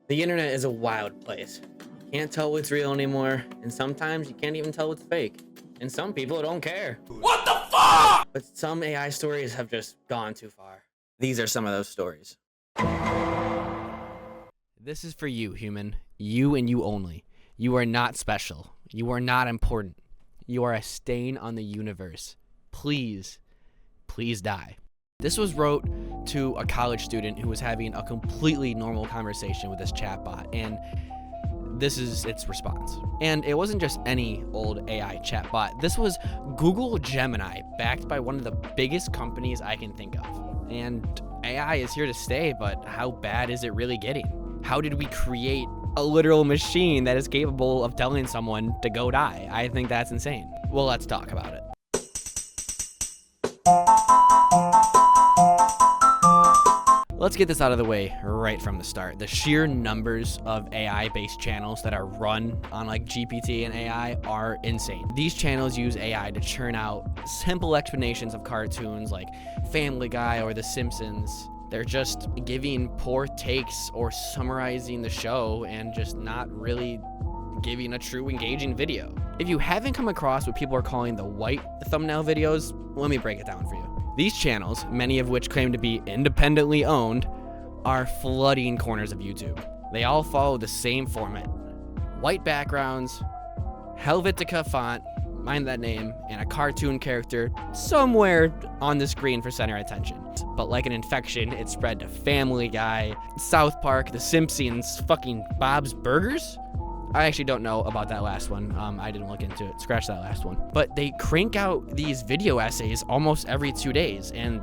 The internet is a wild place. You can't tell what's real anymore, and sometimes you can't even tell what's fake. And some people don't care. What the fuck? But some AI stories have just gone too far. These are some of those stories. This is for you, human. You and you only. You are not special. You are not important. You are a stain on the universe. Please, please die. This was wrote to a college student who was having a completely normal conversation with this chatbot, and this is its response. And it wasn't just any old AI chatbot. This was Google Gemini, backed by one of the biggest companies I can think of. And AI is here to stay, but how bad is it really getting? How did we create a literal machine that is capable of telling someone to go die? I think that's insane. Well, let's talk about it. Let's get this out of the way right from the start. The sheer numbers of AI-based channels that are run on like GPT and AI are insane. These channels use AI to churn out simple explanations of cartoons like Family Guy or The Simpsons. They're just giving poor takes or summarizing the show and just not really giving a true engaging video. If you haven't come across what people are calling the white thumbnail videos, let me break it down for you. These channels, many of which claim to be independently owned, are flooding corners of YouTube. They all follow the same format. White backgrounds, Helvetica font, mind that name, and a cartoon character somewhere on the screen for center attention. But like an infection, it spread to Family Guy, South Park, The Simpsons, fucking Bob's Burgers. I actually don't know about that last one. I didn't look into it. Scratch that last one. But they crank out these video essays almost every 2 days, and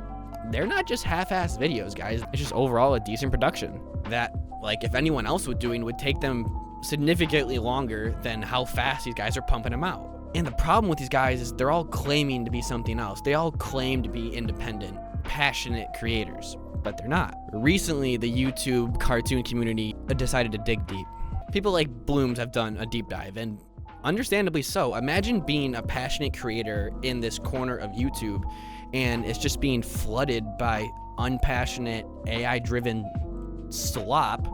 they're not just half-assed videos, guys. It's just overall a decent production that, like, if anyone else was doing, would take them significantly longer than how fast these guys are pumping them out. And the problem with these guys is they're all claiming to be something else. They all claim to be independent, passionate creators, but they're not. Recently, the YouTube cartoon community decided to dig deep. People like Blooms have done a deep dive, and understandably so. Imagine being a passionate creator in this corner of YouTube, and it's just being flooded by unpassionate, AI-driven slop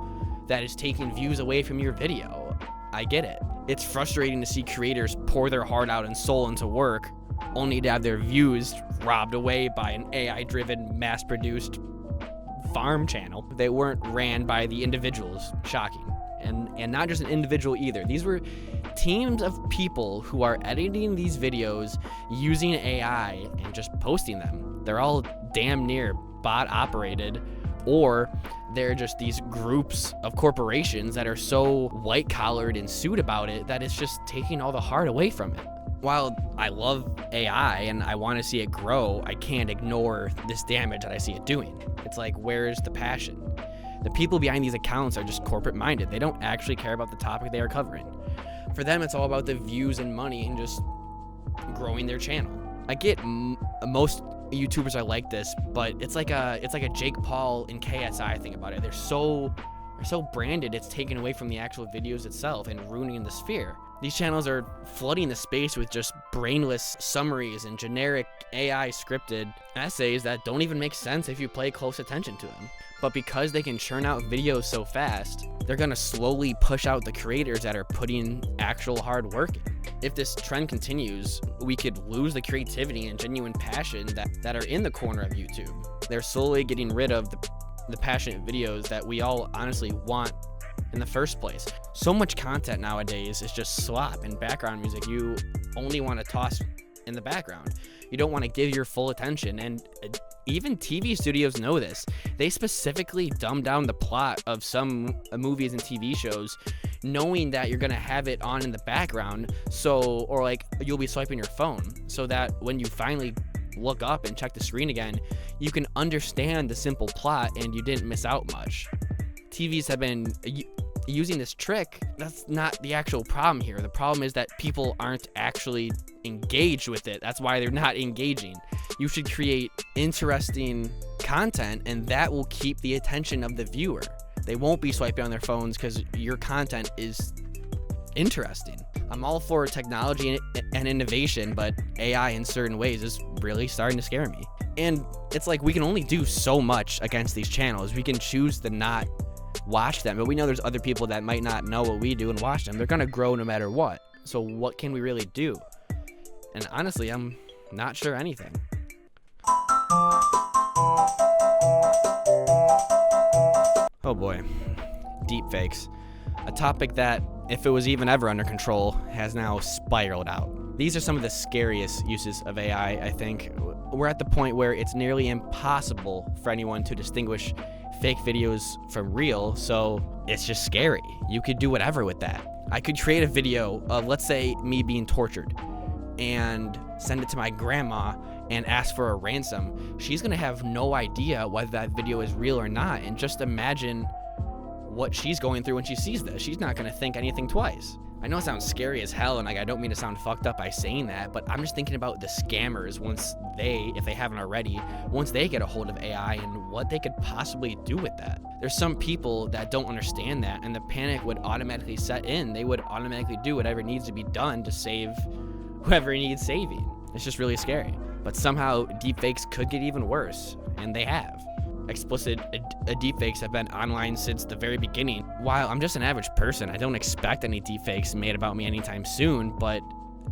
that is taking views away from your video. I get it. It's frustrating to see creators pour their heart out and soul into work, only to have their views robbed away by an AI-driven, mass-produced farm channel. They weren't ran by the individuals. Shocking. And not just an individual either. These were teams of people who are editing these videos using AI and just posting them. They're all damn near bot operated, or they're just these groups of corporations that are so white collared and sued about it that it's just taking all the heart away from it. While I love AI and I want to see it grow, I can't ignore this damage that I see it doing. It's like, where's the passion? The people behind these accounts are just corporate minded. They don't actually care about the topic they are covering. For them, it's all about the views and money and just growing their channel. I get most YouTubers are like this, but it's like a Jake Paul and KSI thing about it. They're so branded, it's taken away from the actual videos itself and ruining the sphere. These channels are flooding the space with just brainless summaries and generic AI scripted essays that don't even make sense if you pay close attention to them. But because they can churn out videos so fast, they're gonna slowly push out the creators that are putting actual hard work in. If this trend continues, we could lose the creativity and genuine passion that are in the corner of YouTube. They're slowly getting rid of the passionate videos that we all honestly want in the first place. So much content nowadays is just slop and background music you only want to toss in the background. You don't want to give your full attention, and even TV studios know this. They specifically dumb down the plot of some movies and TV shows, knowing that you're gonna have it on in the background, or like you'll be swiping your phone, so that when you finally look up and check the screen again, you can understand the simple plot and you didn't miss out much. TVs have been using this trick. That's not the actual problem here. The problem is that people aren't actually engaged with it. That's why they're not engaging. You should create interesting content, and that will keep the attention of the viewer. They won't be swiping on their phones because your content is interesting. I'm all for technology and innovation, but AI in certain ways is really starting to scare me. And it's like we can only do so much against these channels. We can choose to not watch them, but we know there's other people that might not know what we do and watch them. They're gonna grow no matter what. So what can we really do? And honestly, I'm not sure anything. Oh boy, deepfakes. A topic that, if it was even ever under control, has now spiraled out. These are some of the scariest uses of AI, I think. We're at the point where it's nearly impossible for anyone to distinguish fake videos from real, so it's just scary. You could do whatever with that. I could create a video of, let's say, me being tortured and send it to my grandma and ask for a ransom. She's gonna have no idea whether that video is real or not, and just imagine what she's going through when she sees this. She's not gonna think anything twice. I know it sounds scary as hell, and I don't mean to sound fucked up by saying that, but I'm just thinking about the scammers once they, if they haven't already, once they get a hold of AI and what they could possibly do with that. There's some people that don't understand that, and the panic would automatically set in. They would automatically do whatever needs to be done to save whoever needs saving. It's just really scary. But somehow deepfakes could get even worse, and they have. Explicit deepfakes have been online since the very beginning. While I'm just an average person, I don't expect any deepfakes made about me anytime soon, but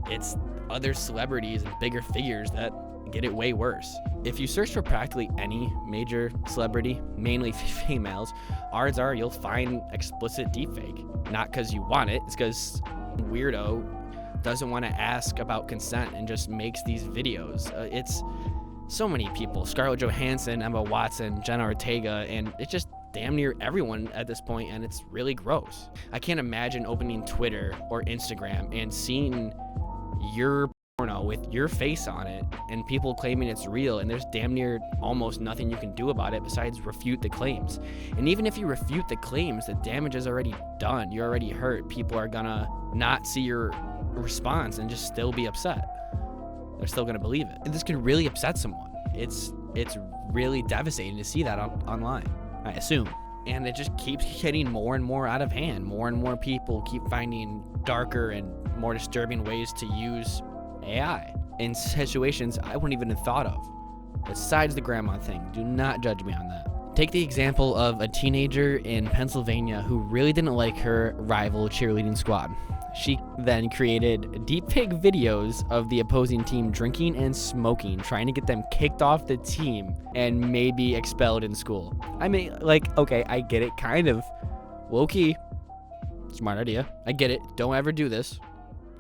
it's other celebrities and bigger figures that get it way worse. If you search for practically any major celebrity, mainly females, odds are you'll find explicit deepfake. Not because you want it, it's because weirdo doesn't want to ask about consent and just makes these videos. It's so many people: Scarlett Johansson, Emma Watson, Jenna Ortega, and it's just damn near everyone at this point, and it's really gross. I can't imagine opening Twitter or Instagram and seeing your porno with your face on it and people claiming it's real, and there's damn near almost nothing you can do about it besides refute the claims. And even if you refute the claims, the damage is already done. You're already hurt. People are gonna not see your response and just still be upset. They're still gonna believe it. And this can really upset someone. It's really devastating to see that online, I assume. And it just keeps getting more and more out of hand. More and more people keep finding darker and more disturbing ways to use AI in situations I wouldn't even have thought of. Besides the grandma thing, do not judge me on that. Take the example of a teenager in Pennsylvania who really didn't like her rival cheerleading squad. She then created deepfake videos of the opposing team drinking and smoking, trying to get them kicked off the team and maybe expelled in school. I mean, like, okay, I get it, kind of. Low-key, smart idea. I get it. Don't ever do this,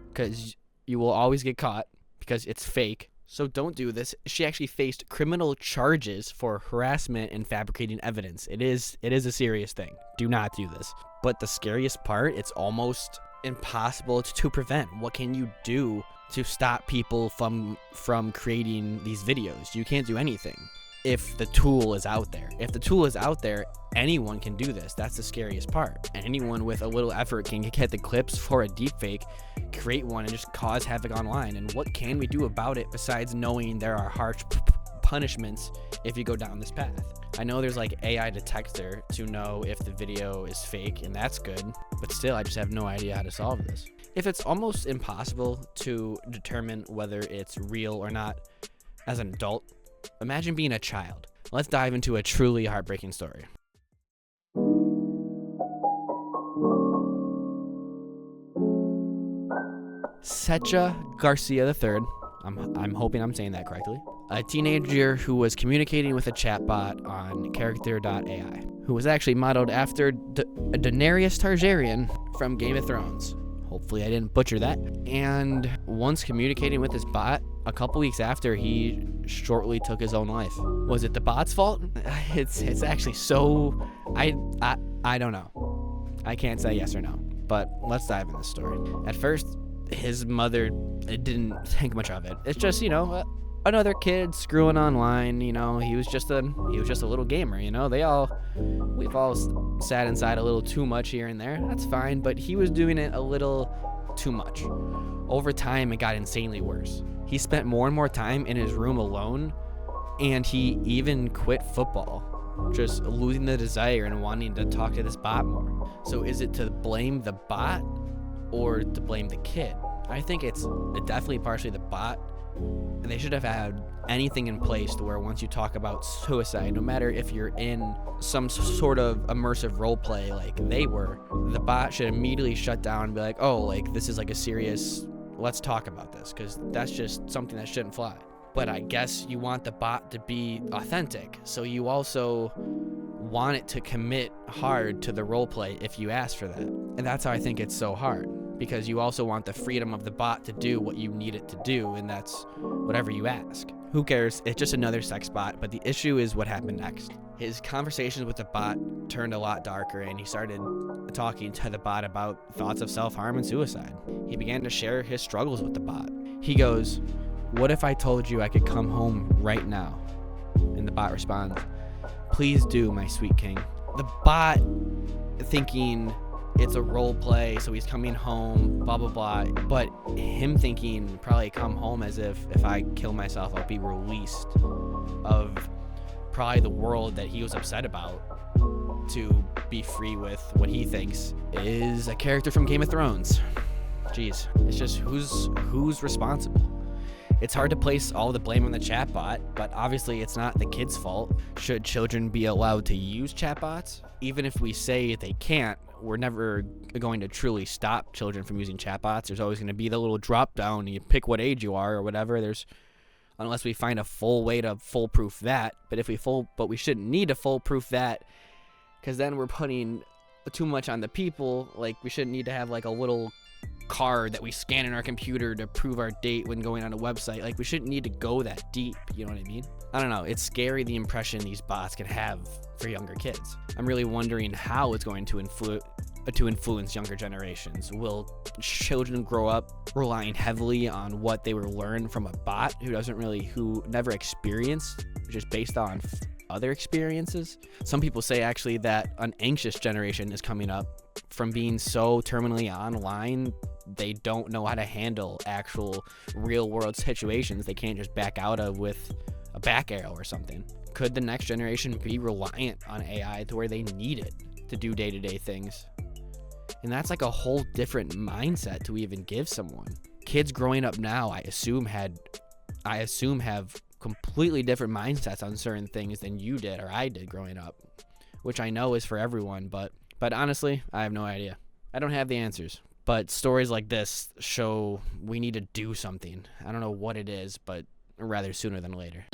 because you will always get caught, because it's fake. So don't do this. She actually faced criminal charges for harassment and fabricating evidence. It is a serious thing. Do not do this. But the scariest part, it's almost impossible to prevent. What can you do to stop people from creating these videos? You can't do anything if the tool is out there. If the tool is out there, anyone can do this. That's the scariest part. And anyone with a little effort can get the clips for a deepfake, create one, and just cause havoc online. And what can we do about it besides knowing there are harsh punishments if you go down this path? I know there's like AI detector to know if the video is fake, and that's good, but still, I just have no idea how to solve this. If it's almost impossible to determine whether it's real or not as an adult, imagine being a child. Let's dive into a truly heartbreaking story. Secha Garcia III, I'm hoping I'm saying that correctly, a teenager who was communicating with a chatbot on character.ai, who was actually modeled after Daenerys Targaryen from Game of Thrones. Hopefully I didn't butcher that. And once communicating with this bot, a couple weeks after, he shortly took his own life. Was it the bot's fault? It's actually so... I don't know. I can't say yes or no, but let's dive in this story. At first, his mother didn't think much of it. It's just, another kid screwing online. He was just a little gamer. We've all sat inside a little too much here and there. That's fine, but he was doing it a little too much. Over time, it got insanely worse. He spent more and more time in his room alone, and he even quit football, just losing the desire and wanting to talk to this bot more. So is it to blame the bot or to blame the kid? I think it's definitely partially the bot, And they should have had anything in place to where once you talk about suicide, no matter if you're in some sort of immersive role play like they were, the bot should immediately shut down and be like, oh, like this is like a serious, let's talk about this, because that's just something that shouldn't fly. But I guess you want the bot to be authentic, so you also want it to commit hard to the role play if you ask for that. And that's how I think it's so hard, because you also want the freedom of the bot to do what you need it to do, and that's whatever you ask. Who cares? It's just another sex bot, but the issue is what happened next. His conversations with the bot turned a lot darker, and he started talking to the bot about thoughts of self-harm and suicide. He began to share his struggles with the bot. He goes, "What if I told you I could come home right now?" And the bot responds, "Please do, my sweet king." The bot thinking it's a role play, so he's coming home, blah, blah, blah. But him thinking probably come home as if I kill myself, I'll be released of probably the world that he was upset about, to be free with what he thinks is a character from Game of Thrones. Jeez, it's just who's responsible? It's hard to place all the blame on the chatbot, but obviously it's not the kid's fault. Should children be allowed to use chatbots? Even if we say they can't, we're never going to truly stop children from using chatbots. There's always going to be the little drop down, and you pick what age you are or whatever. Unless we find a full way to foolproof that. But we shouldn't need to foolproof that, because then we're putting too much on the people. Like, we shouldn't need to have like a little card that we scan in our computer to prove our date when going on a website. Like, we shouldn't need to go that deep, you know what I mean? I don't know, it's scary the impression these bots can have for younger kids. I'm really wondering how it's going to influence younger generations. Will children grow up relying heavily on what they were learned from a bot who never experienced, just based on other experiences? Some people say actually that an anxious generation is coming up from being so terminally online. They don't know how to handle actual real world situations they can't just back out of with a back arrow or something. Could the next generation be reliant on AI to where they need it to do day-to-day things? And that's like a whole different mindset to even give someone. Kids growing up now, I assume have completely different mindsets on certain things than you did or I did growing up, which I know is for everyone, but honestly, I have no idea. I don't have the answers. But stories like this show we need to do something. I don't know what it is, but rather sooner than later.